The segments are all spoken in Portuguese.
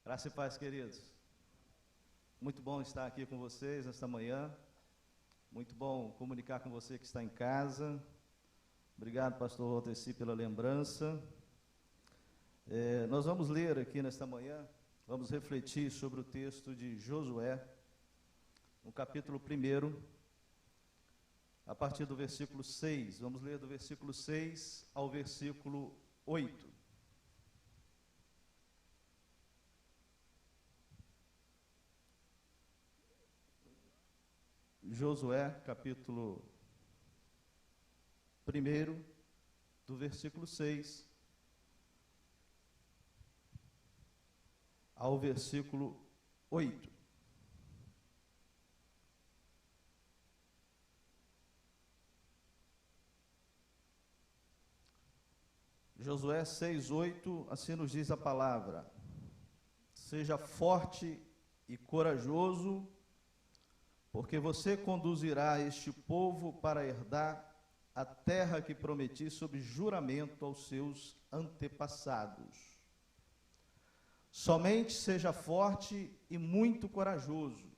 Graça e paz, queridos. Muito bom estar aqui com vocês nesta manhã. Muito bom comunicar com você que está em casa. Obrigado, pastor Walteci, pela lembrança. Nós vamos ler aqui nesta manhã, vamos refletir sobre o texto de Josué, no capítulo 1, a partir do versículo 6. Vamos ler do versículo 6 ao versículo 8. Josué, capítulo 1, do versículo 6 ao versículo 8. Josué 6:8, assim nos diz a palavra: seja forte e corajoso, porque você conduzirá este povo para herdar a terra que prometi sob juramento aos seus antepassados. Somente seja forte e muito corajoso.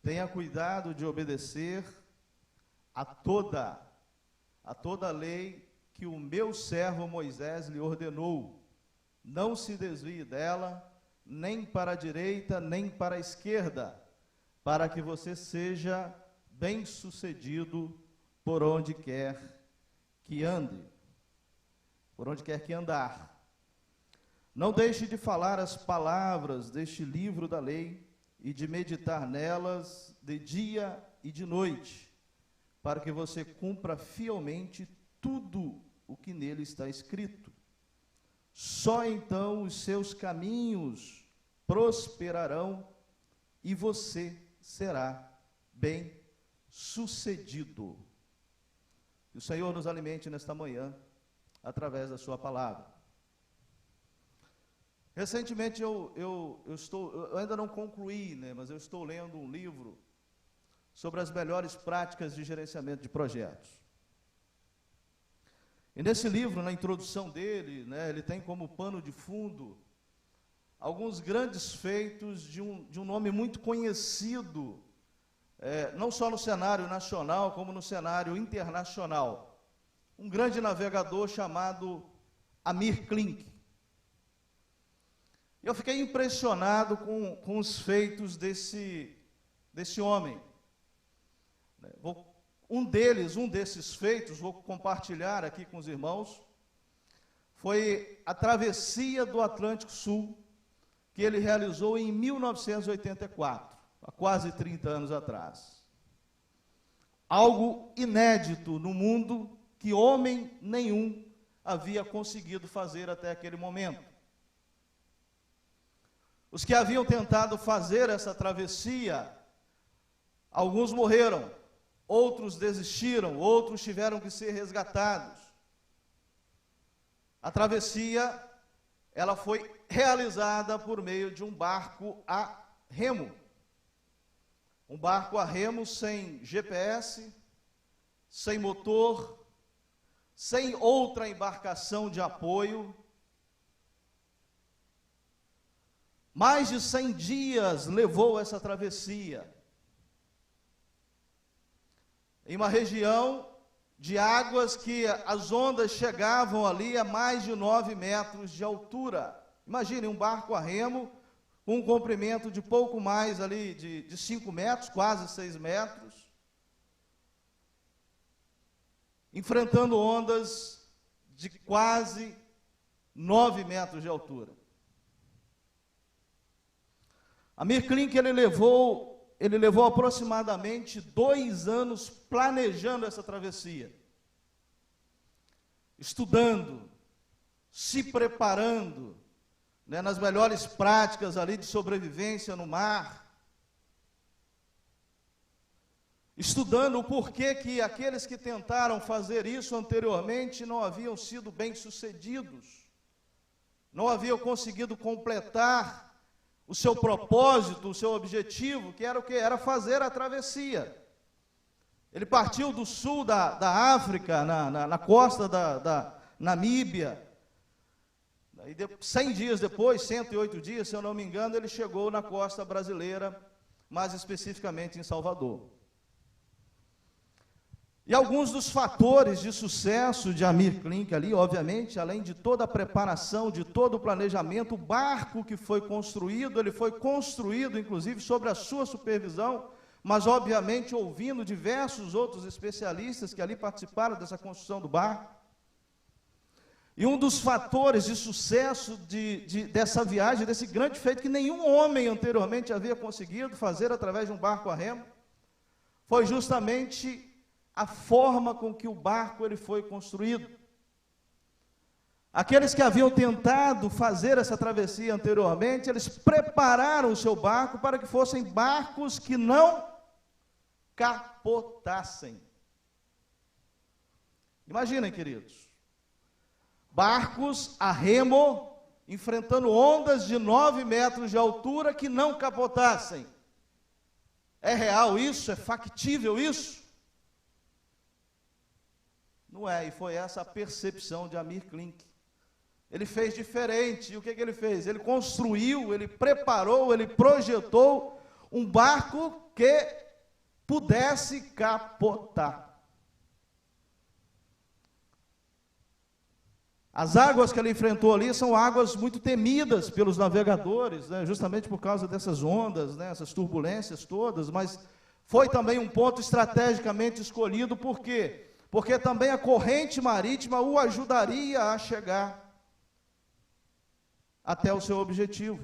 Tenha cuidado de obedecer a toda a lei que o meu servo Moisés lhe ordenou. Não se desvie dela, nem para a direita, nem para a esquerda, para que você seja bem-sucedido por onde quer que ande, por onde quer que andar. Não deixe de falar as palavras deste livro da lei e de meditar nelas de dia e de noite, para que você cumpra fielmente tudo o que nele está escrito. Só então os seus caminhos prosperarão e você será bem-sucedido. Que o Senhor nos alimente nesta manhã, através da sua palavra. Recentemente eu ainda não concluí, mas eu estou lendo um livro sobre as melhores práticas de gerenciamento de projetos. E nesse livro, na introdução dele, ele tem como pano de fundo alguns grandes feitos de um nome muito conhecido, não só no cenário nacional, como no cenário internacional. Um grande navegador chamado Amir Klink. Eu fiquei impressionado com os feitos desse homem. Um desses feitos, vou compartilhar aqui com os irmãos, foi a travessia do Atlântico Sul, que ele realizou em 1984, há quase 30 anos atrás. Algo inédito no mundo que homem nenhum havia conseguido fazer até aquele momento. Os que haviam tentado fazer essa travessia, alguns morreram, outros desistiram, outros tiveram que ser resgatados. A travessia, ela foi realizada por meio de um barco a remo. Um barco a remo sem GPS, sem motor, sem outra embarcação de apoio. Mais de 100 dias levou essa travessia. Em uma região de águas que as ondas chegavam ali a mais de 9 metros de altura. Imagine um barco a remo, com um comprimento de pouco mais ali de 5 metros, quase 6 metros, enfrentando ondas de quase 9 metros de altura. Amir Klink, ele levou aproximadamente 2 anos planejando essa travessia, estudando, se preparando, nas melhores práticas ali de sobrevivência no mar, estudando o porquê que aqueles que tentaram fazer isso anteriormente não haviam sido bem-sucedidos, não haviam conseguido completar o seu propósito, o seu objetivo, que era fazer a travessia. Ele partiu do sul da África, na costa da Namíbia, E 100 dias depois, 108 dias, se eu não me engano, ele chegou na costa brasileira, mais especificamente em Salvador. E alguns dos fatores de sucesso de Amir Klink ali, obviamente, além de toda a preparação, de todo o planejamento, o barco que foi construído, ele foi construído, inclusive, sobre a sua supervisão, mas, obviamente, ouvindo diversos outros especialistas que ali participaram dessa construção do barco. E um dos fatores de sucesso dessa viagem, desse grande feito que nenhum homem anteriormente havia conseguido fazer através de um barco a remo, foi justamente a forma com que o barco ele foi construído. Aqueles que haviam tentado fazer essa travessia anteriormente, eles prepararam o seu barco para que fossem barcos que não capotassem. Imaginem, queridos, barcos a remo, enfrentando ondas de 9 metros de altura que não capotassem. É real isso? É factível isso? Não é, e foi essa a percepção de Amir Klink. Ele fez diferente, e o que ele fez? Ele construiu, ele preparou, ele projetou um barco que pudesse capotar. As águas que ele enfrentou ali são águas muito temidas pelos navegadores, né, justamente por causa dessas ondas, né, essas turbulências todas, mas foi também um ponto estrategicamente escolhido, por quê? Porque também a corrente marítima o ajudaria a chegar até o seu objetivo.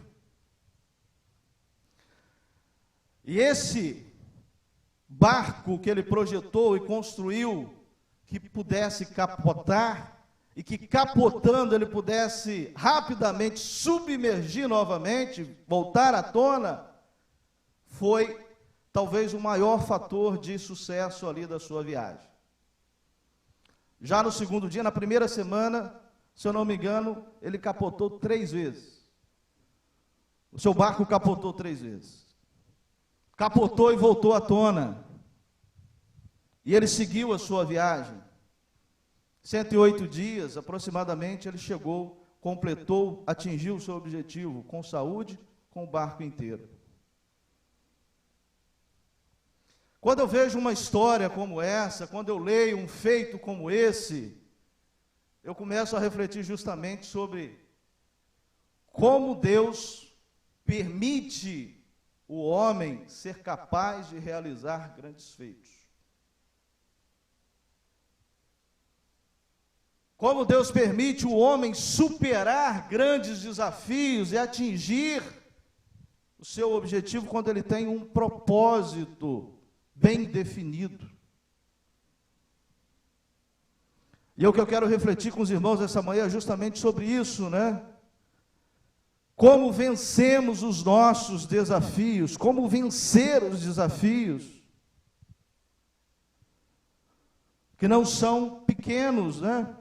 E esse barco que ele projetou e construiu, que pudesse capotar, e que capotando ele pudesse rapidamente submergir novamente, voltar à tona, foi talvez o maior fator de sucesso ali da sua viagem. Já no segundo dia, na primeira semana, se eu não me engano, ele capotou 3 vezes. O seu barco capotou 3 vezes. Capotou e voltou à tona. E ele seguiu a sua viagem. 108 dias, aproximadamente, ele chegou, completou, atingiu o seu objetivo com saúde, com o barco inteiro. Quando eu vejo uma história como essa, quando eu leio um feito como esse, eu começo a refletir justamente sobre como Deus permite o homem ser capaz de realizar grandes feitos. Como Deus permite o homem superar grandes desafios e atingir o seu objetivo quando ele tem um propósito bem definido. E o que eu quero refletir com os irmãos essa manhã é justamente sobre isso, né? Como vencemos os nossos desafios, como vencer os desafios, que não são pequenos, né?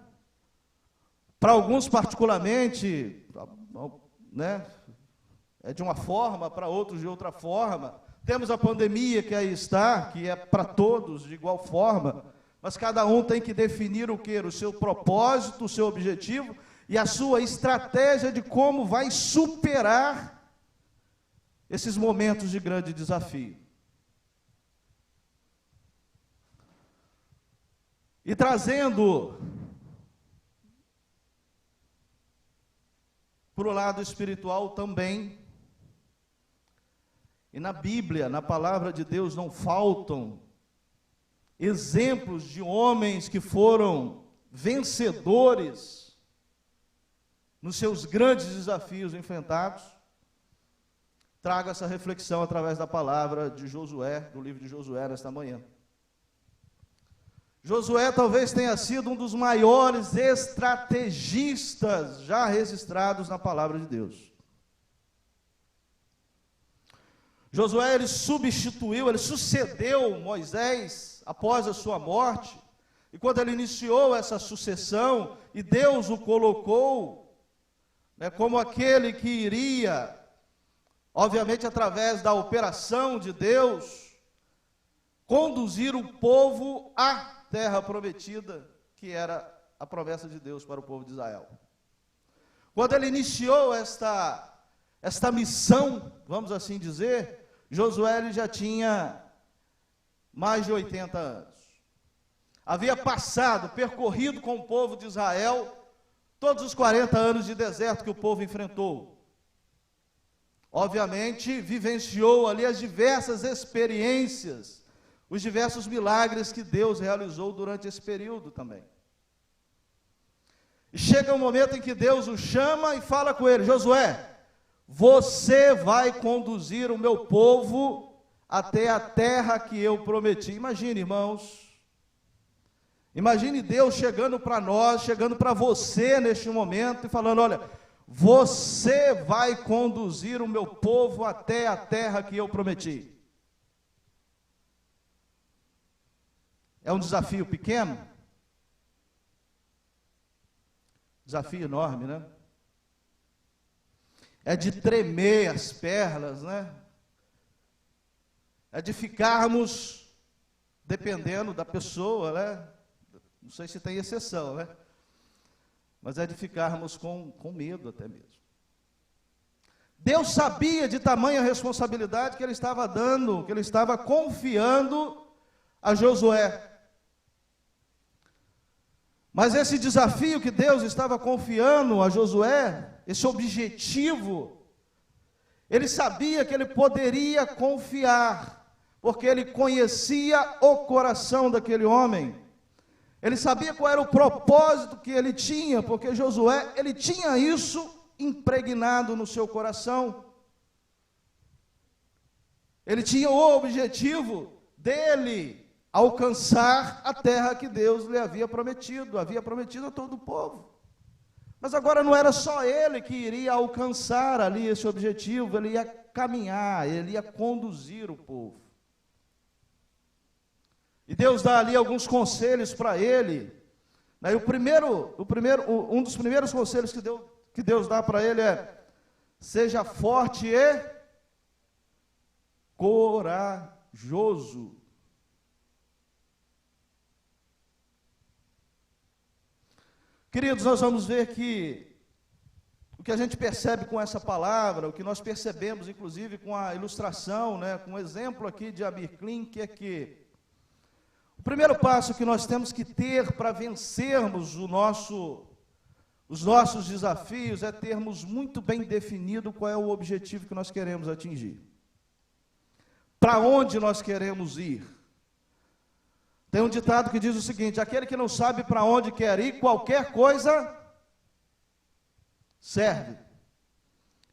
Para alguns particularmente, né? É de uma forma, para outros de outra forma. Temos a pandemia que aí está, que é para todos de igual forma, mas cada um tem que definir o quê? O seu propósito, o seu objetivo e a sua estratégia de como vai superar esses momentos de grande desafio. E trazendo para o lado espiritual também, e na Bíblia, na palavra de Deus, não faltam exemplos de homens que foram vencedores nos seus grandes desafios enfrentados. Trago essa reflexão através da palavra de Josué, do livro de Josué, nesta manhã. Josué talvez tenha sido um dos maiores estrategistas já registrados na palavra de Deus. Josué, ele sucedeu Moisés após a sua morte, e quando ele iniciou essa sucessão, e Deus o colocou, né, como aquele que iria, obviamente através da operação de Deus, conduzir o povo à terra prometida, que era a promessa de Deus para o povo de Israel. Quando ele iniciou esta missão, vamos assim dizer, Josué ele já tinha mais de 80 anos. Havia percorrido com o povo de Israel, todos os 40 anos de deserto que o povo enfrentou. Obviamente, vivenciou ali as diversas experiências, os diversos milagres que Deus realizou durante esse período também. E chega um momento em que Deus o chama e fala com ele: Josué, você vai conduzir o meu povo até a terra que eu prometi. Imagine, irmãos, imagine Deus chegando para nós, chegando para você neste momento e falando: olha, você vai conduzir o meu povo até a terra que eu prometi. É um desafio pequeno? Desafio enorme, né? É de tremer as pernas, né? É de ficarmos, dependendo da pessoa, né? Não sei se tem exceção, né? Mas é de ficarmos com medo até mesmo. Deus sabia de tamanha responsabilidade que ele estava dando, que ele estava confiando a Josué. Mas esse desafio que Deus estava confiando a Josué, esse objetivo, ele sabia que ele poderia confiar, porque ele conhecia o coração daquele homem. Ele sabia qual era o propósito que ele tinha, porque Josué, ele tinha isso impregnado no seu coração. Ele tinha o objetivo dele alcançar a terra que Deus lhe havia prometido a todo o povo. Mas agora não era só ele que iria alcançar ali esse objetivo, ele ia caminhar, ele ia conduzir o povo. E Deus dá ali alguns conselhos para ele. Né? Um dos primeiros conselhos que Deus dá para ele é: seja forte e corajoso. Queridos, nós vamos ver que o que a gente percebe com essa palavra, o que nós percebemos, inclusive, com a ilustração, né, com o exemplo aqui de Amir Klink, é que o primeiro passo que nós temos que ter para vencermos os nossos desafios é termos muito bem definido qual é o objetivo que nós queremos atingir. Para onde nós queremos ir? Tem um ditado que diz o seguinte: aquele que não sabe para onde quer ir, qualquer coisa serve.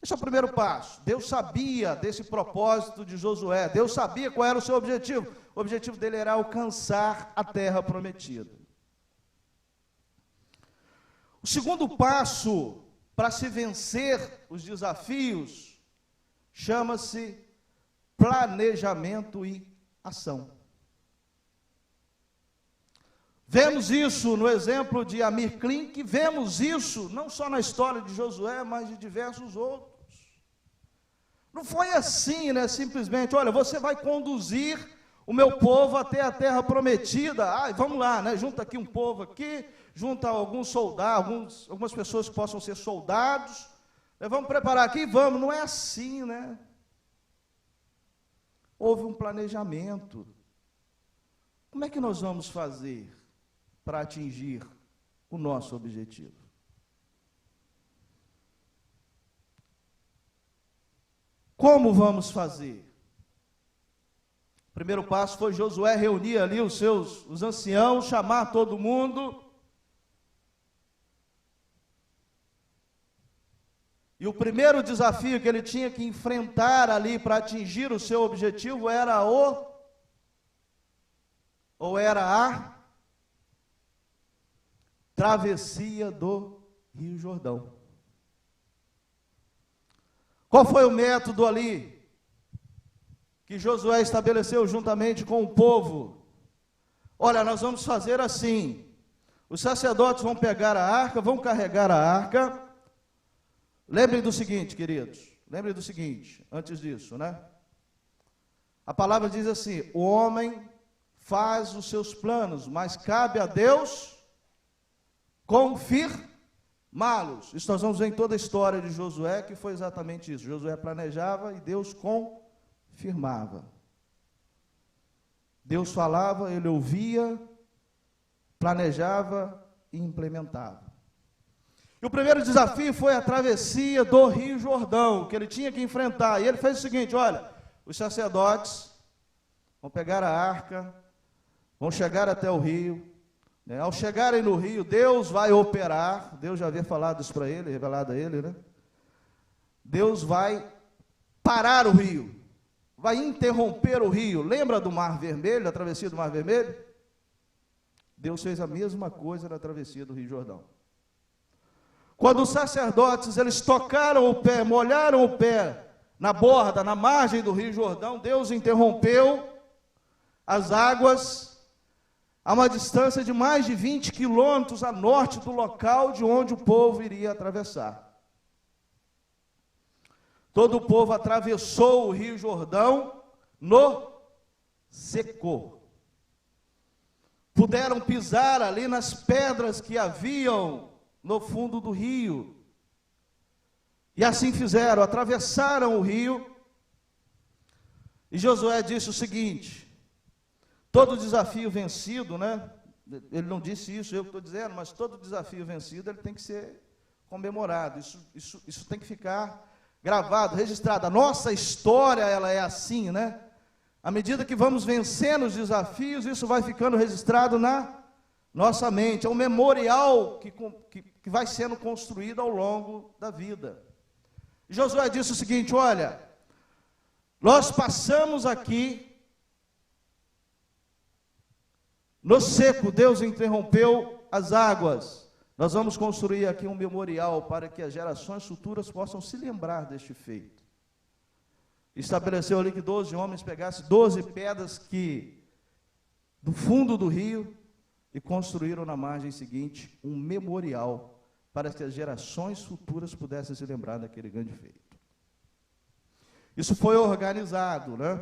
Esse é o primeiro passo. Deus sabia desse propósito de Josué, Deus sabia qual era o seu objetivo. O objetivo dele era alcançar a terra prometida. O segundo passo para se vencer os desafios chama-se planejamento e ação. Vemos isso no exemplo de Amir Klink, vemos isso não só na história de Josué, mas de diversos outros. Não foi assim, né? Simplesmente, olha, você vai conduzir o meu povo até a terra prometida. Vamos lá, né? Junta aqui um povo aqui, junta alguns soldados, algumas pessoas que possam ser soldados. Vamos preparar aqui, vamos. Não é assim, né? Houve um planejamento. Como é que nós vamos fazer para atingir o nosso objetivo? Como vamos fazer? O primeiro passo foi Josué reunir ali os anciãos, chamar todo mundo. E o primeiro desafio que ele tinha que enfrentar ali para atingir o seu objetivo era a travessia do Rio Jordão. Qual foi o método ali que Josué estabeleceu juntamente com o povo? Olha, nós vamos fazer assim: os sacerdotes vão pegar a arca, vão carregar a arca. Lembrem do seguinte, queridos, lembrem do seguinte, antes disso, né? A palavra diz assim: o homem faz os seus planos, mas cabe a Deus confirmá-los. malos. Isso nós vamos ver em toda a história de Josué, que foi exatamente isso. Josué planejava e Deus confirmava. Deus falava, ele ouvia, planejava e implementava. E o primeiro desafio foi a travessia do Rio Jordão, que ele tinha que enfrentar. E ele fez o seguinte, olha, os sacerdotes vão pegar a arca, vão chegar até o rio, né? Ao chegarem no rio, Deus vai operar, Deus já havia falado isso para ele, revelado a ele, né? Deus vai parar o rio, vai interromper o rio. Lembra do Mar Vermelho, da travessia do Mar Vermelho? Deus fez a mesma coisa na travessia do Rio Jordão. Quando os sacerdotes, eles tocaram o pé, molharam o pé na borda, na margem do Rio Jordão, Deus interrompeu as águas a uma distância de mais de 20 quilômetros a norte do local de onde o povo iria atravessar. Todo o povo atravessou o Rio Jordão no seco. Puderam pisar ali nas pedras que haviam no fundo do rio. E assim fizeram, atravessaram o rio. E Josué disse o seguinte: todo desafio vencido, né? Ele não disse isso, eu que estou dizendo, mas todo desafio vencido, ele tem que ser comemorado. Isso tem que ficar gravado, registrado. A nossa história, ela é assim, né? À medida que vamos vencendo os desafios, isso vai ficando registrado na nossa mente. É um memorial que vai sendo construído ao longo da vida. Josué disse o seguinte: olha, nós passamos aqui no seco, Deus interrompeu as águas. Nós vamos construir aqui um memorial para que as gerações futuras possam se lembrar deste feito. Estabeleceu ali que 12 homens pegassem 12 pedras do fundo do rio e construíram na margem seguinte um memorial para que as gerações futuras pudessem se lembrar daquele grande feito. Isso foi organizado, né?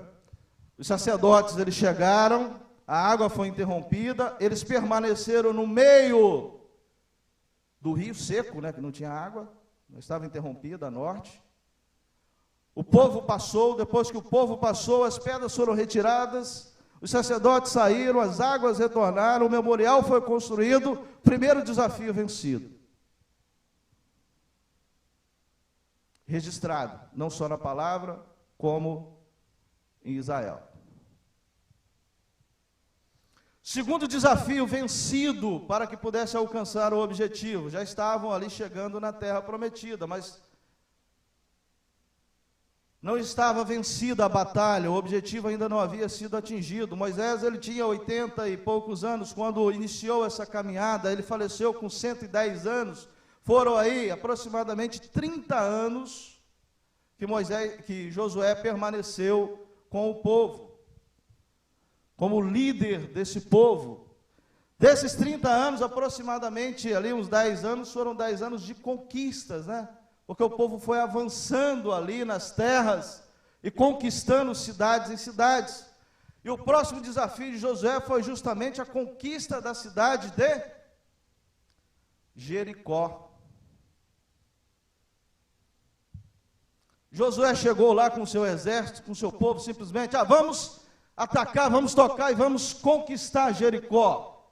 Os sacerdotes, eles chegaram, a água foi interrompida, eles permaneceram no meio do rio seco, né, que não tinha água, não estava interrompida a norte. O povo passou, depois que o povo passou, as pedras foram retiradas, os sacerdotes saíram, as águas retornaram, o memorial foi construído, primeiro desafio vencido. Registrado, não só na palavra, como em Israel. Segundo desafio vencido para que pudesse alcançar o objetivo. Já estavam ali chegando na terra prometida, mas não estava vencida a batalha, o objetivo ainda não havia sido atingido. Moisés, ele tinha 80 e poucos anos quando iniciou essa caminhada, ele faleceu com 110 anos. Foram aí aproximadamente 30 anos que Josué permaneceu com o povo, como líder desse povo. Desses 30 anos, aproximadamente ali uns 10 anos, foram 10 anos de conquistas, né? Porque o povo foi avançando ali nas terras e conquistando cidades em cidades. E o próximo desafio de Josué foi justamente a conquista da cidade de Jericó. Josué chegou lá com o seu exército, com o seu povo, simplesmente, vamos atacar, vamos tocar e vamos conquistar Jericó.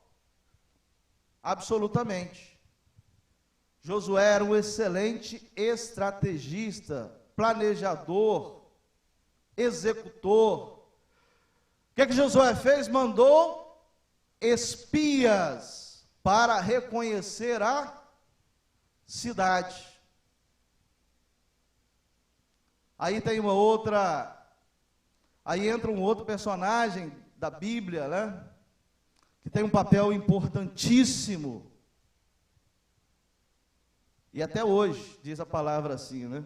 Absolutamente. Josué era um excelente estrategista, planejador, executor. O que Josué fez? Mandou espias para reconhecer a cidade. Aí tem aí entra um outro personagem da Bíblia, né? Que tem um papel importantíssimo. E até hoje, diz a palavra assim, né?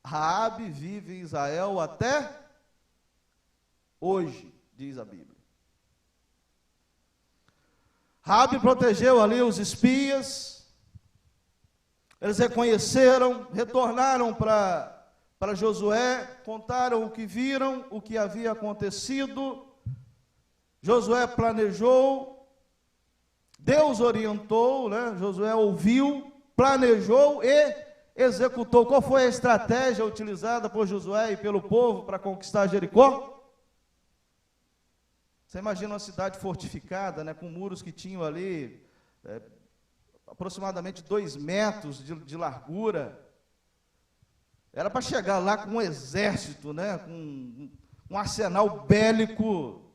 Raabe vive em Israel até hoje, diz a Bíblia. Raabe protegeu ali os espias, eles reconheceram, retornaram para Josué, contaram o que viram, o que havia acontecido. Josué planejou, Deus orientou, né? Josué ouviu, planejou e executou. Qual foi a estratégia utilizada por Josué e pelo povo para conquistar Jericó? Você imagina uma cidade fortificada, né, com muros que tinham ali aproximadamente 2 metros de largura. Era para chegar lá com um exército, né, com um arsenal bélico.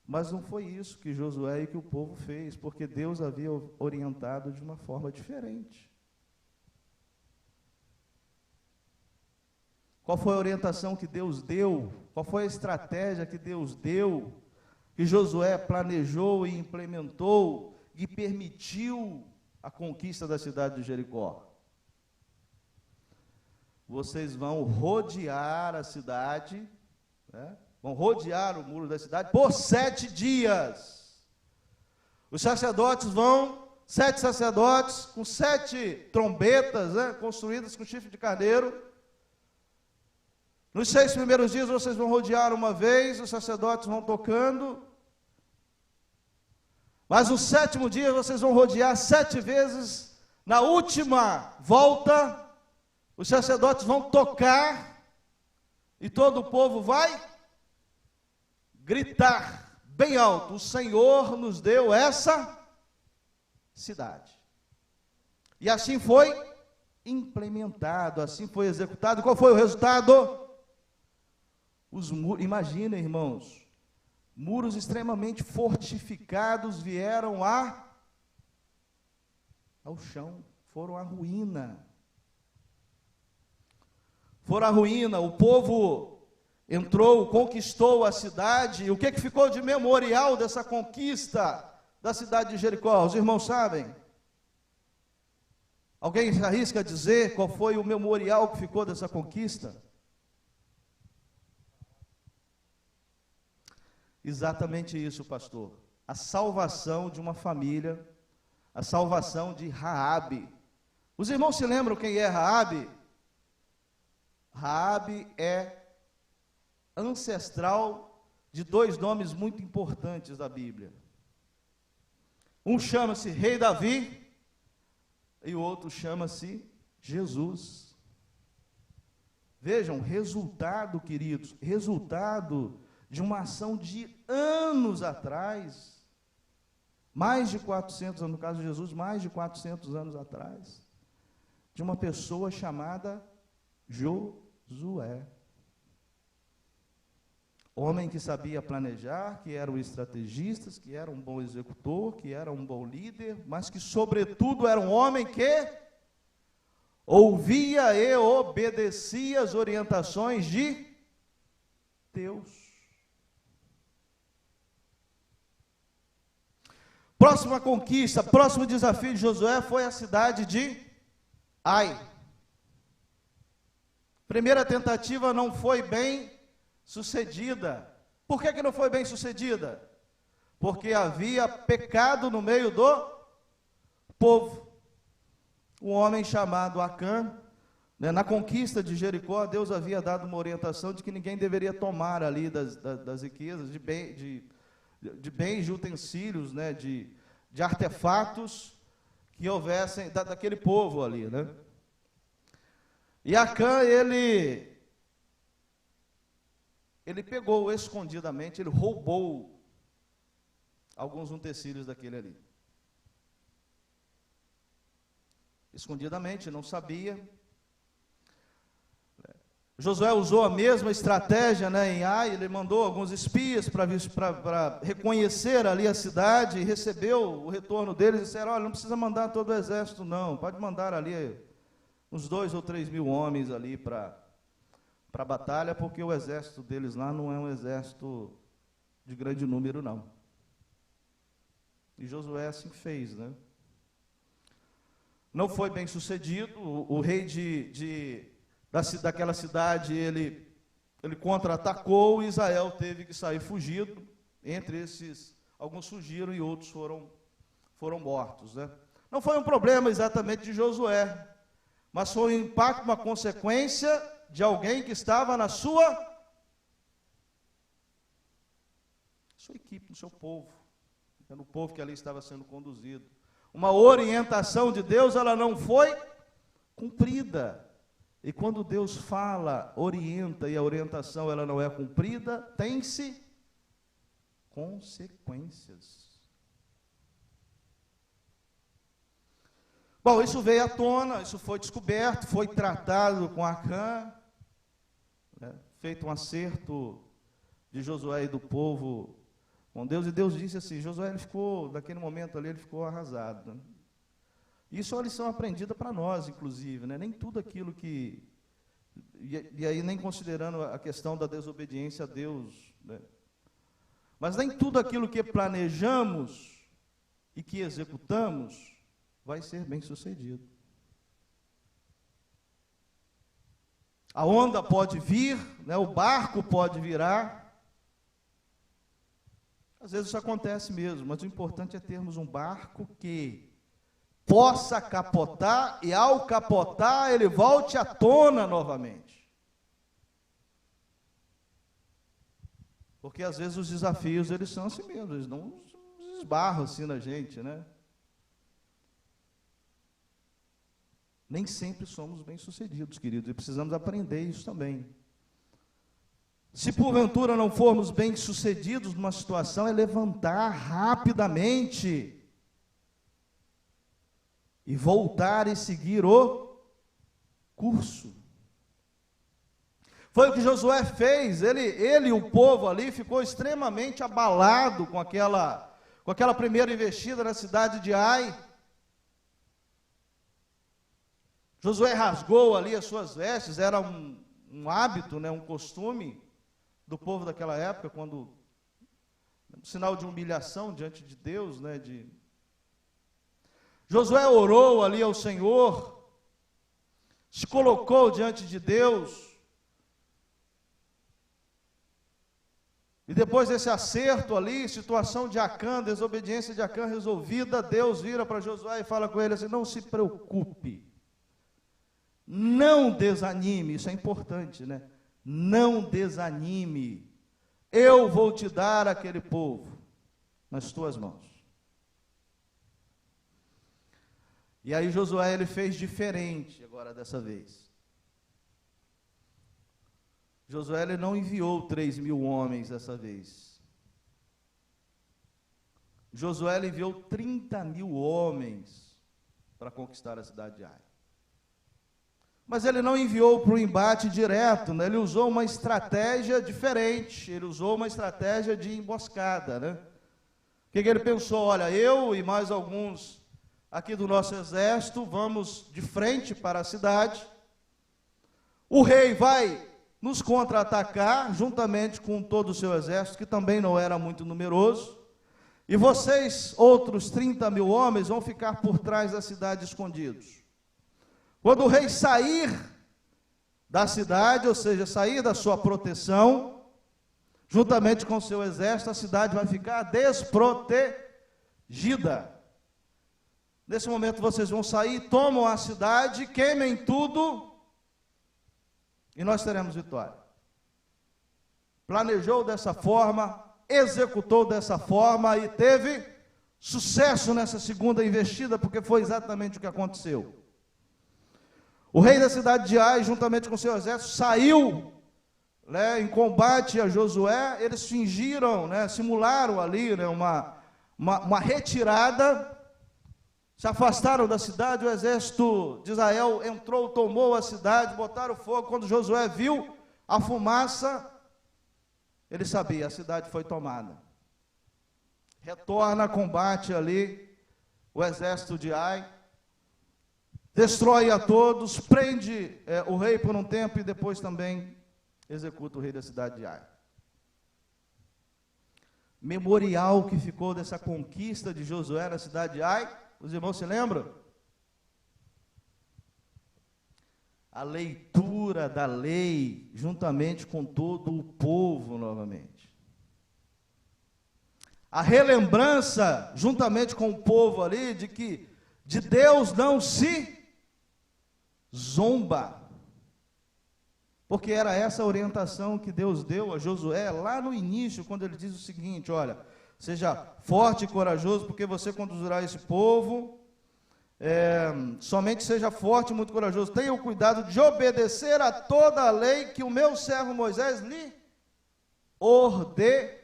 Mas não foi isso que Josué e que o povo fez, porque Deus havia orientado de uma forma diferente. Qual foi a orientação que Deus deu? Qual foi a estratégia que Deus deu? Que Josué planejou e implementou e permitiu a conquista da cidade de Jericó? Vocês vão rodear a cidade, né? Vão rodear o muro da cidade por 7 dias. Os sacerdotes vão, 7 sacerdotes, com 7 trombetas, né, construídas com chifre de carneiro. Nos 6 primeiros dias vocês vão rodear uma vez, os sacerdotes vão tocando. Mas no 7º dia vocês vão rodear 7 vezes. Na última volta, os sacerdotes vão tocar e todo o povo vai gritar bem alto: o Senhor nos deu essa cidade. E assim foi implementado, assim foi executado. Qual foi o resultado? Os muros, imaginem, irmãos, muros extremamente fortificados vieram ao chão, foram à ruína. Foram à ruína, o povo entrou, conquistou a cidade. E o que ficou de memorial dessa conquista da cidade de Jericó? Os irmãos sabem? Alguém arrisca dizer qual foi o memorial que ficou dessa conquista? Exatamente isso, pastor. A salvação de uma família, a salvação de Raabe. Os irmãos se lembram quem é Raabe? Raabe é ancestral de 2 nomes muito importantes da Bíblia. Um chama-se Rei Davi e o outro chama-se Jesus. Vejam, resultado, queridos, resultado de uma ação de anos atrás, mais de 400 anos, no caso de Jesus, mais de 400 anos atrás, de uma pessoa chamada Josué. Homem que sabia planejar, que era um estrategista, que era um bom executor, que era um bom líder, mas que, sobretudo, era um homem que ouvia e obedecia as orientações de Deus. Próxima conquista, próximo desafio de Josué foi a cidade de Ai. Primeira tentativa não foi bem sucedida. Por que não foi bem sucedida? Porque havia pecado no meio do povo. Um homem chamado Acã, né, na conquista de Jericó, Deus havia dado uma orientação de que ninguém deveria tomar ali das riquezas, de bens, de utensílios, né, de artefatos que houvessem daquele povo ali, né? E Acã, ele pegou escondidamente, ele roubou alguns utensílios daquele ali. Escondidamente, não sabia. Josué usou a mesma estratégia, né, em Ai. Ele mandou alguns espias para reconhecer ali a cidade, e recebeu o retorno deles, e disseram: olha, não precisa mandar todo o exército não, pode mandar ali uns 2 ou 3 mil homens ali para a batalha, porque o exército deles lá não é um exército de grande número não. E Josué assim fez, né? Não foi bem sucedido. O rei daquela cidade, ele contra-atacou, e Israel teve que sair fugido. Entre esses, alguns fugiram e outros foram mortos, né? Não foi um problema exatamente de Josué, mas foi um impacto, uma consequência de alguém que estava na sua equipe, no seu povo, no povo que ali estava sendo conduzido. uma orientação de Deus, ela não foi cumprida. E quando Deus fala, orienta, e a orientação ela não é cumprida, tem-se consequências. Bom, isso veio à tona, isso foi descoberto, foi tratado com Acã, né, feito um acerto de Josué e do povo com Deus, e Deus disse assim, Josué, ele ficou, naquele momento ali, ele ficou arrasado. Né? Isso é uma lição aprendida para nós, inclusive, né? Nem tudo aquilo que, e aí nem considerando a questão da desobediência a Deus, né? Mas nem tudo aquilo que planejamos e que executamos vai ser bem sucedido. A onda pode vir, né? O barco pode virar. Às vezes isso acontece mesmo, mas o importante é termos um barco que possa capotar e ao capotar ele volte à tona novamente. Porque às vezes os desafios eles são assim mesmo, eles não esbarram assim na gente, né? Nem sempre somos bem-sucedidos, queridos, e precisamos aprender isso também. Se porventura não formos bem-sucedidos numa situação, é levantar rapidamente e voltar e seguir o curso. Foi o que Josué fez, ele e o povo ali ficou extremamente abalado com aquela primeira investida na cidade de Ai. Josué rasgou ali as suas vestes, era um hábito, né, um costume do povo daquela época, quando um sinal de humilhação diante de Deus, né, Josué orou ali ao Senhor, se colocou diante de Deus, e depois desse acerto ali, situação de Acã, desobediência de Acã resolvida, Deus vira para Josué e fala com ele assim, não se preocupe, não desanime, isso é importante, né? Não desanime, eu vou te dar aquele povo nas tuas mãos. E aí Josué ele fez diferente agora dessa vez. Josué ele não enviou 3.000 homens dessa vez. Josué ele enviou 30.000 homens para conquistar a cidade de Ai. Mas ele não enviou para o embate direto, né? Ele usou uma estratégia diferente, ele usou uma estratégia de emboscada, né? O que ele pensou? Olha, eu e mais alguns aqui do nosso exército vamos de frente para a cidade, o rei vai nos contra-atacar, juntamente com todo o seu exército, que também não era muito numeroso, e vocês, outros 30.000 homens, vão ficar por trás da cidade escondidos. Quando o rei sair da cidade, ou seja, sair da sua proteção, juntamente com o seu exército, a cidade vai ficar desprotegida. Nesse momento vocês vão sair, tomam a cidade, queimem tudo, e nós teremos vitória. Planejou dessa forma, executou dessa forma, e teve sucesso nessa segunda investida, porque foi exatamente o que aconteceu. O rei da cidade de Ai, juntamente com seu exército, saiu, né, em combate a Josué. Eles fingiram, né, simularam ali, né, uma retirada, se afastaram da cidade. O exército de Israel entrou, tomou a cidade, botaram fogo. Quando Josué viu a fumaça, ele sabia, a cidade foi tomada. Retorna a combate ali, o exército de Ai, destrói a todos, prende o rei por um tempo e depois também executa o rei da cidade de Ai. Memorial que ficou dessa conquista de Josué na cidade de Ai, os irmãos se lembram? A leitura da lei, juntamente com todo o povo novamente. A relembrança, juntamente com o povo ali, de que de Deus não se zomba, porque era essa a orientação que Deus deu a Josué lá no início, quando ele diz o seguinte: olha, seja forte e corajoso, porque você conduzirá esse povo somente seja forte e muito corajoso. Tenha o cuidado de obedecer a toda a lei que o meu servo Moisés lhe ordenou.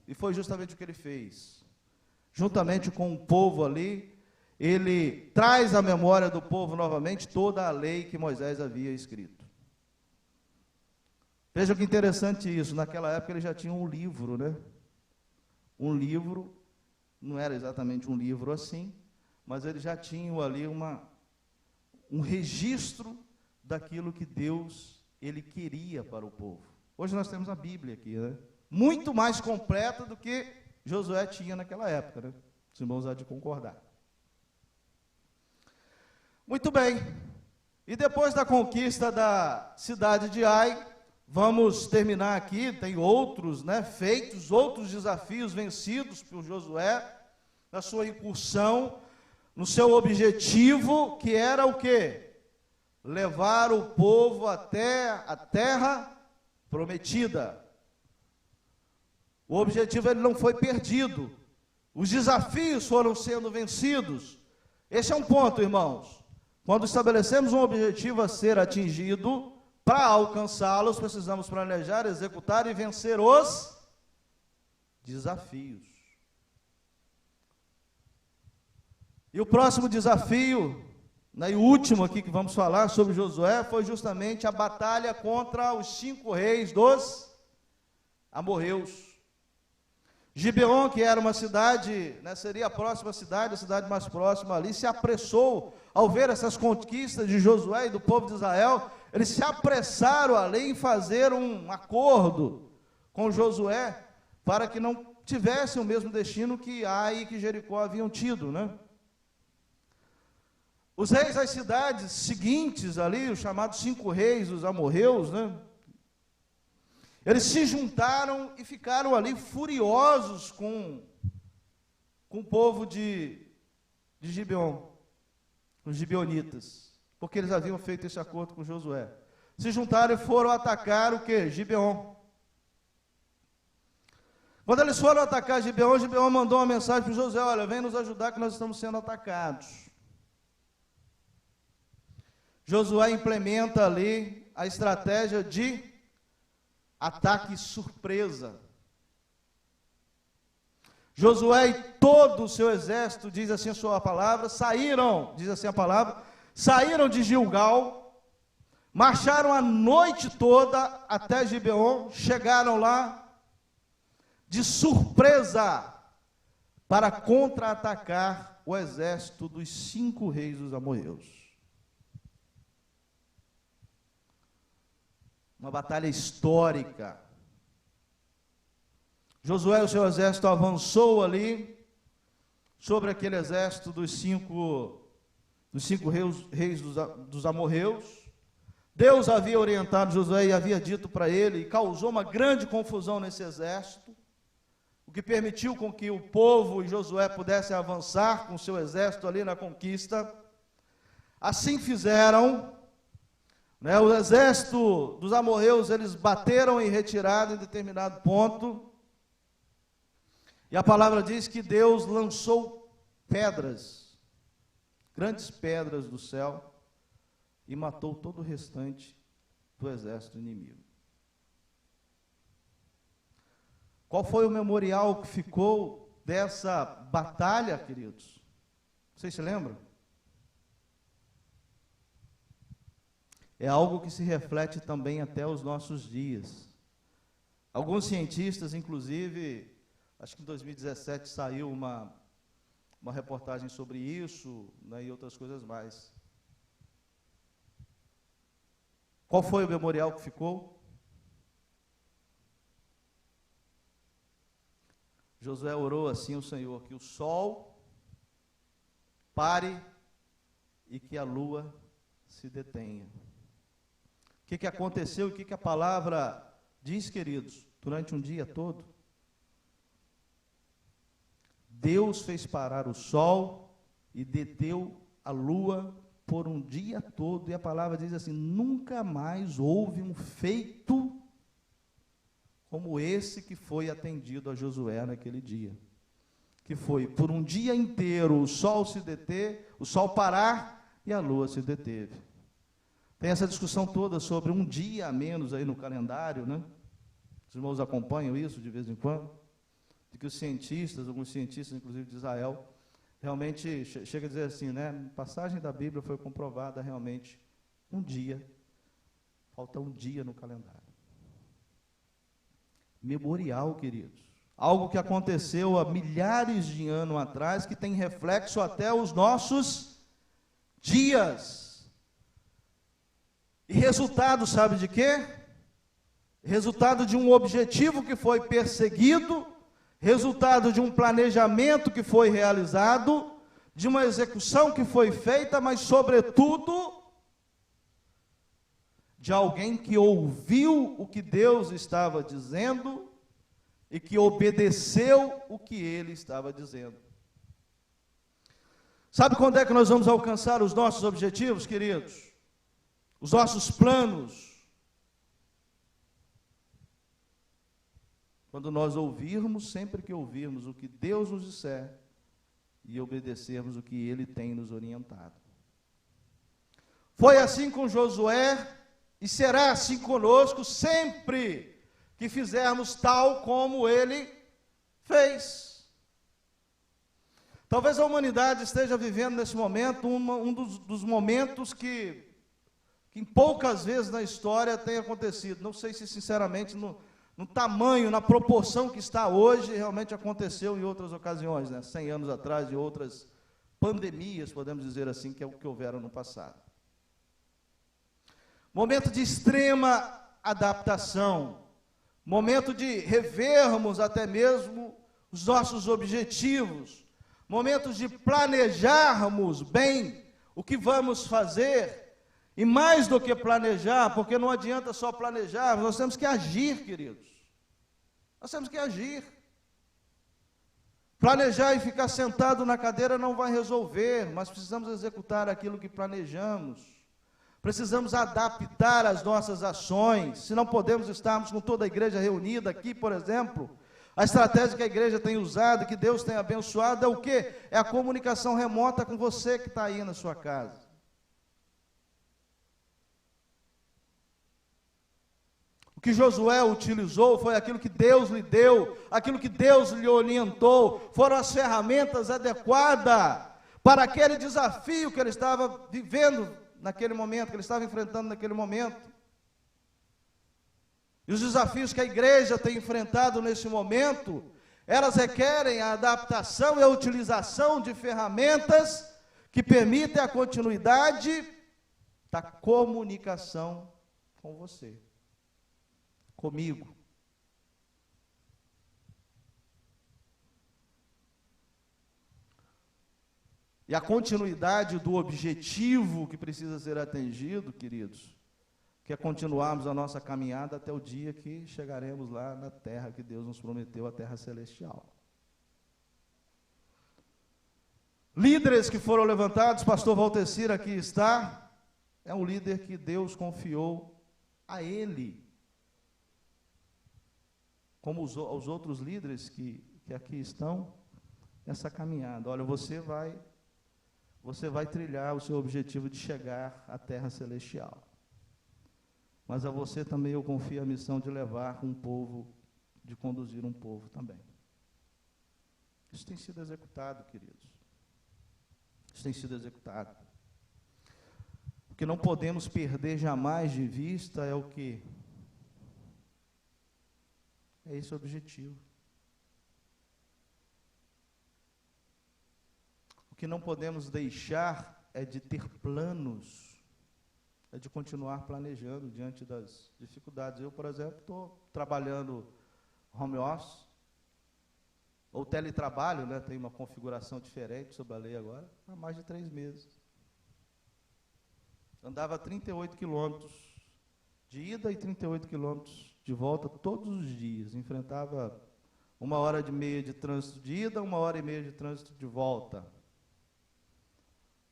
E foi justamente o que ele fez. Juntamente com o povo ali, ele traz à memória do povo novamente toda a lei que Moisés havia escrito. Veja que interessante isso, naquela época ele já tinha um livro, né? Um livro, não era exatamente um livro assim, mas eles já tinham ali um registro daquilo que Deus, ele queria para o povo. Hoje nós temos a Bíblia aqui, né? Muito mais completa do que Josué tinha naquela época, né? Os irmãos há de concordar. Muito bem, e depois da conquista da cidade de Ai, vamos terminar aqui, tem outros, né, feitos, outros desafios vencidos por Josué, na sua incursão, no seu objetivo, que era o quê? Levar o povo até a terra prometida. O objetivo ele não foi perdido, os desafios foram sendo vencidos. Esse é um ponto, irmãos. Quando estabelecemos um objetivo a ser atingido, para alcançá-los, precisamos planejar, executar e vencer os desafios. E o próximo desafio, né, e o último aqui que vamos falar sobre Josué, foi justamente a batalha contra os 5 reis dos amorreus. Gibeon, que era uma cidade, né, seria a próxima cidade, a cidade mais próxima ali, se apressou ao ver essas conquistas de Josué e do povo de Israel. Eles se apressaram ali em fazer um acordo com Josué para que não tivessem o mesmo destino que Ai e que Jericó haviam tido, né? Os reis das cidades seguintes ali, os chamados 5 reis, os amorreus, né? Eles se juntaram e ficaram ali furiosos com o povo de Gibeon, os gibeonitas, porque eles haviam feito esse acordo com Josué. Se juntaram e foram atacar o quê? Gibeon. Quando eles foram atacar Gibeon, Gibeon mandou uma mensagem para Josué: olha, vem nos ajudar que nós estamos sendo atacados. Josué implementa ali a estratégia de ataque surpresa. Josué e todo o seu exército, diz assim a sua palavra, saíram de Gilgal, marcharam a noite toda até Gibeon, chegaram lá de surpresa para contra-atacar o exército dos 5 reis dos amorreus. Uma batalha histórica. Josué e o seu exército avançou ali sobre aquele exército dos cinco reis dos amorreus. Deus havia orientado Josué e havia dito para ele, e causou uma grande confusão nesse exército, o que permitiu com que o povo e Josué pudessem avançar com o seu exército ali na conquista. Assim fizeram. O exército dos amorreus, eles bateram em retirada em determinado ponto, e a palavra diz que Deus lançou pedras, grandes pedras do céu, e matou todo o restante do exército inimigo. Qual foi o memorial que ficou dessa batalha, queridos? Vocês se lembram? É algo que se reflete também até os nossos dias. Alguns cientistas, inclusive, acho que em 2017 saiu uma reportagem sobre isso, né, e outras coisas mais. Qual foi o memorial que ficou? Josué orou assim ao Senhor, que o sol pare e que a lua se detenha. O que aconteceu e o que a palavra diz, queridos, durante um dia todo? Deus fez parar o sol e deteu a lua por um dia todo, e a palavra diz assim: nunca mais houve um feito como esse que foi atendido a Josué naquele dia. que foi por um dia inteiro o sol se deter, o sol parar e a lua se deteve. Tem essa discussão toda sobre um dia a menos aí no calendário, né? Os irmãos acompanham isso de vez em quando? De que os cientistas, alguns cientistas, inclusive de Israel, realmente chega a dizer assim, né? Passagem da Bíblia foi comprovada realmente um dia, falta um dia no calendário. Memorial, queridos. Algo que aconteceu há milhares de anos atrás, que tem reflexo até os nossos dias. E resultado, sabe de quê? Resultado de um objetivo que foi perseguido, resultado de um planejamento que foi realizado, de uma execução que foi feita, mas, sobretudo, de alguém que ouviu o que Deus estava dizendo e que obedeceu o que Ele estava dizendo. Sabe quando é que nós vamos alcançar os nossos objetivos, queridos? Os nossos planos? Quando nós ouvirmos, sempre que ouvirmos o que Deus nos disser e obedecermos o que Ele tem nos orientado. Foi assim com Josué e será assim conosco sempre que fizermos tal como ele fez. Talvez a humanidade esteja vivendo nesse momento um dos momentos que em poucas vezes na história tem acontecido. Não sei se sinceramente no tamanho, na proporção que está hoje, realmente aconteceu em outras ocasiões, né? 100 anos atrás, e outras pandemias, podemos dizer assim, que é o que houveram no passado. Momento de extrema adaptação, momento de revermos até mesmo os nossos objetivos, momentos de planejarmos bem o que vamos fazer, e mais do que planejar, porque não adianta só planejar, nós temos que agir, queridos. Nós temos que agir. Planejar e ficar sentado na cadeira não vai resolver, mas precisamos executar aquilo que planejamos. Precisamos adaptar as nossas ações. Se não podemos estarmos com toda a igreja reunida aqui, por exemplo, a estratégia que a igreja tem usado, que Deus tem abençoado, é o quê? É a comunicação remota com você que está aí na sua casa. O que Josué utilizou foi aquilo que Deus lhe deu, aquilo que Deus lhe orientou, foram as ferramentas adequadas para aquele desafio que ele estava vivendo naquele momento, que ele estava enfrentando naquele momento. E os desafios que a igreja tem enfrentado nesse momento, elas requerem a adaptação e a utilização de ferramentas que permitem a continuidade da comunicação com você, comigo. E a continuidade do objetivo que precisa ser atingido, queridos, que é continuarmos a nossa caminhada até o dia que chegaremos lá na terra que Deus nos prometeu, a terra celestial. Líderes que foram levantados, pastor Valtecir aqui está, é um líder que Deus confiou a ele, como aos outros líderes que aqui estão, nessa caminhada. Olha, você vai trilhar o seu objetivo de chegar à terra celestial. Mas a você também eu confio a missão de levar um povo, de conduzir um povo também. Isso tem sido executado, queridos. Isso tem sido executado. O que não podemos perder jamais de vista é o quê? É esse o objetivo. O que não podemos deixar é de ter planos, é de continuar planejando diante das dificuldades. Eu, por exemplo, estou trabalhando home office, ou teletrabalho, né? Tem uma configuração diferente sobre a lei agora, há mais de 3 meses. Andava 38 quilômetros de ida e 38 quilômetros de volta todos os dias. Enfrentava 1h30 de trânsito de ida, 1h30 de trânsito de volta.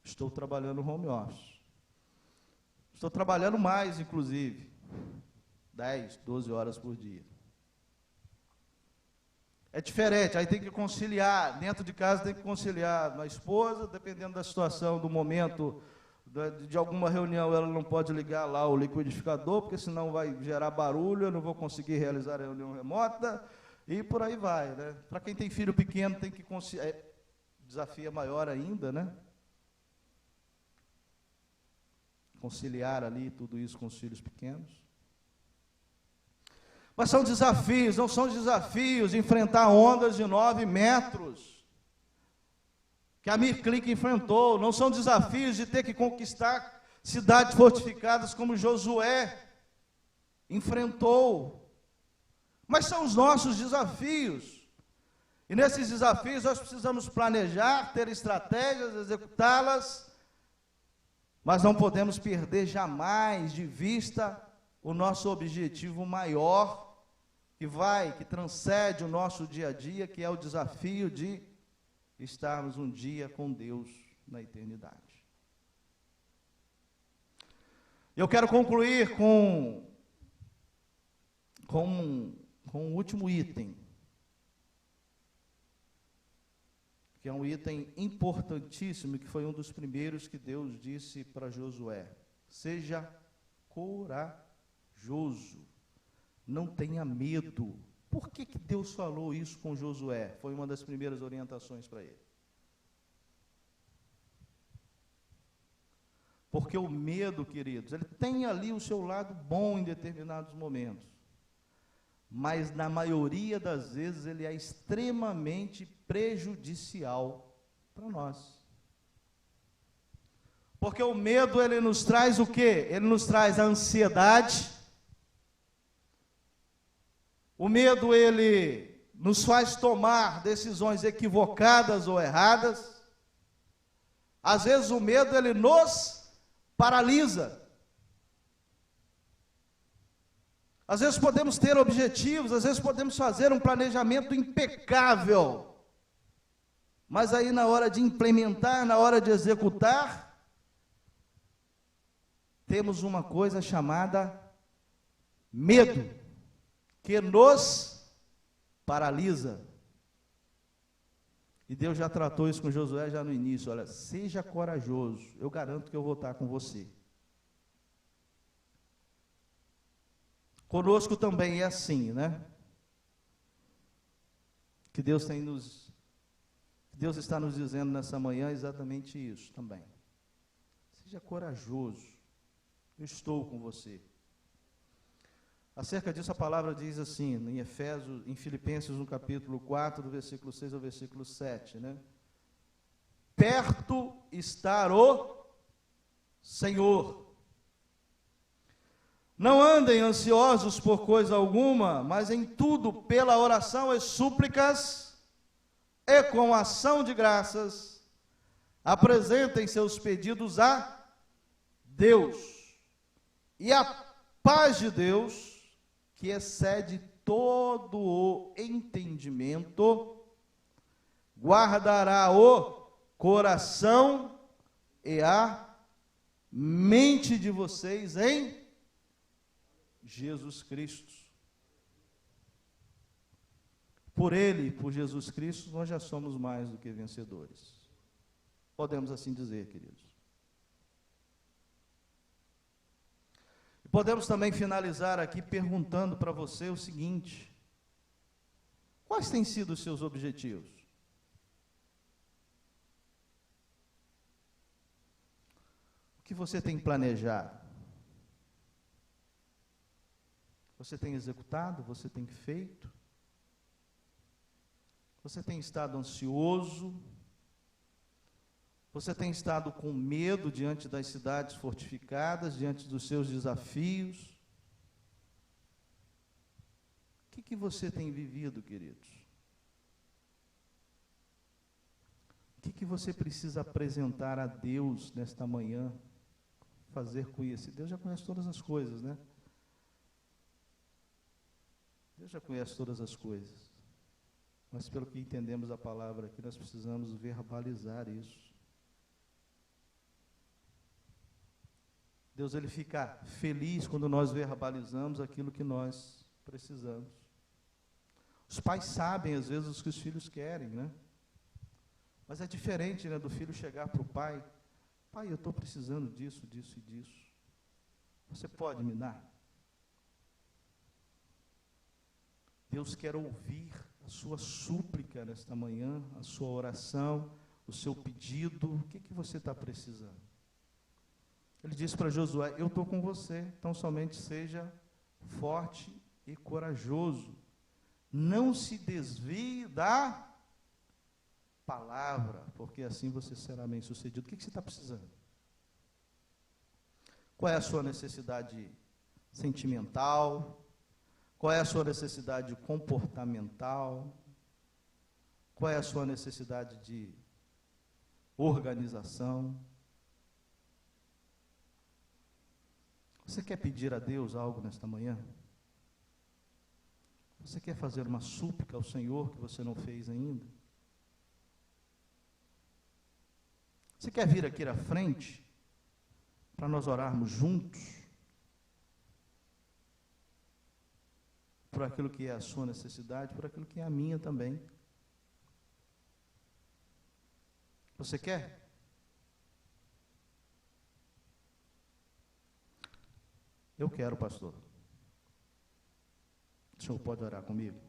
Estou trabalhando home office. Estou trabalhando mais, inclusive, 10, 12 horas por dia. é diferente, aí tem que conciliar, dentro de casa tem que conciliar na esposa, dependendo da situação, do momento, de alguma reunião, ela não pode ligar lá o liquidificador, porque senão vai gerar barulho, eu não vou conseguir realizar a reunião remota, e por aí vai, né? Para quem tem filho pequeno, tem que conciliar, desafio é maior ainda, né? Conciliar ali tudo isso com os filhos pequenos. Mas são desafios, não são desafios de enfrentar ondas de 9 metros, que a Mirclic enfrentou, não são desafios de ter que conquistar cidades fortificadas como Josué enfrentou, mas são os nossos desafios, e nesses desafios nós precisamos planejar, ter estratégias, executá-las, mas não podemos perder jamais de vista o nosso objetivo maior, que transcende o nosso dia a dia, que é o desafio de estarmos um dia com Deus na eternidade. Eu quero concluir com o último item, que é um item importantíssimo, que foi um dos primeiros que Deus disse para Josué: seja corajoso, não tenha medo. Por que Deus falou isso com Josué? Foi uma das primeiras orientações para ele. Porque o medo, queridos, ele tem ali o seu lado bom em determinados momentos, mas na maioria das vezes ele é extremamente prejudicial para nós. Porque o medo, ele nos traz o quê? Ele nos traz a ansiedade. O medo, ele nos faz tomar decisões equivocadas ou erradas. Às vezes o medo, ele nos paralisa. Às vezes podemos ter objetivos, às vezes podemos fazer um planejamento impecável, mas aí na hora de implementar, na hora de executar, temos uma coisa chamada medo, que nos paralisa. E Deus já tratou isso com Josué já no início: olha, seja corajoso, eu garanto que eu vou estar com você. Conosco também é assim, né? Que Deus está nos dizendo nessa manhã exatamente isso também. Seja corajoso, eu estou com você. Acerca disso a palavra diz assim, em Filipenses, no capítulo 4, do versículo 6 ao versículo 7, né? Perto está o Senhor. Não andem ansiosos por coisa alguma, mas em tudo, pela oração e súplicas, e com ação de graças, apresentem seus pedidos a Deus. E a paz de Deus, que excede todo o entendimento, guardará o coração e a mente de vocês em Jesus Cristo. Por Ele, por Jesus Cristo, nós já somos mais do que vencedores. Podemos assim dizer, queridos. E podemos também finalizar aqui perguntando para você o seguinte: quais têm sido os seus objetivos? O que você tem planejado? Você tem executado? Você tem feito? Você tem estado ansioso? Você tem estado com medo diante das cidades fortificadas, diante dos seus desafios? O que você tem vivido, queridos? O que você precisa apresentar a Deus nesta manhã? Fazer conhecer. Deus já conhece todas as coisas, né? Deus já conhece todas as coisas, mas pelo que entendemos a palavra aqui, nós precisamos verbalizar isso. Deus, ele fica feliz quando nós verbalizamos aquilo que nós precisamos. Os pais sabem, às vezes, o que os filhos querem, né? Mas é diferente, né, do filho chegar para o pai: pai, eu estou precisando disso, disso e disso. Você pode me dar? Deus quer ouvir a sua súplica nesta manhã, a sua oração, o seu pedido. O que você está precisando? Ele disse para Josué: eu estou com você, então somente seja forte e corajoso. Não se desvie da palavra, porque assim você será bem-sucedido. O que você está precisando? Qual é a sua necessidade sentimental? Qual é a sua necessidade comportamental? Qual é a sua necessidade de organização? Você quer pedir a Deus algo nesta manhã? Você quer fazer uma súplica ao Senhor que você não fez ainda? Você quer vir aqui à frente para nós orarmos juntos por aquilo que é a sua necessidade, por aquilo que é a minha também? Você quer? Eu quero, pastor. O senhor pode orar comigo?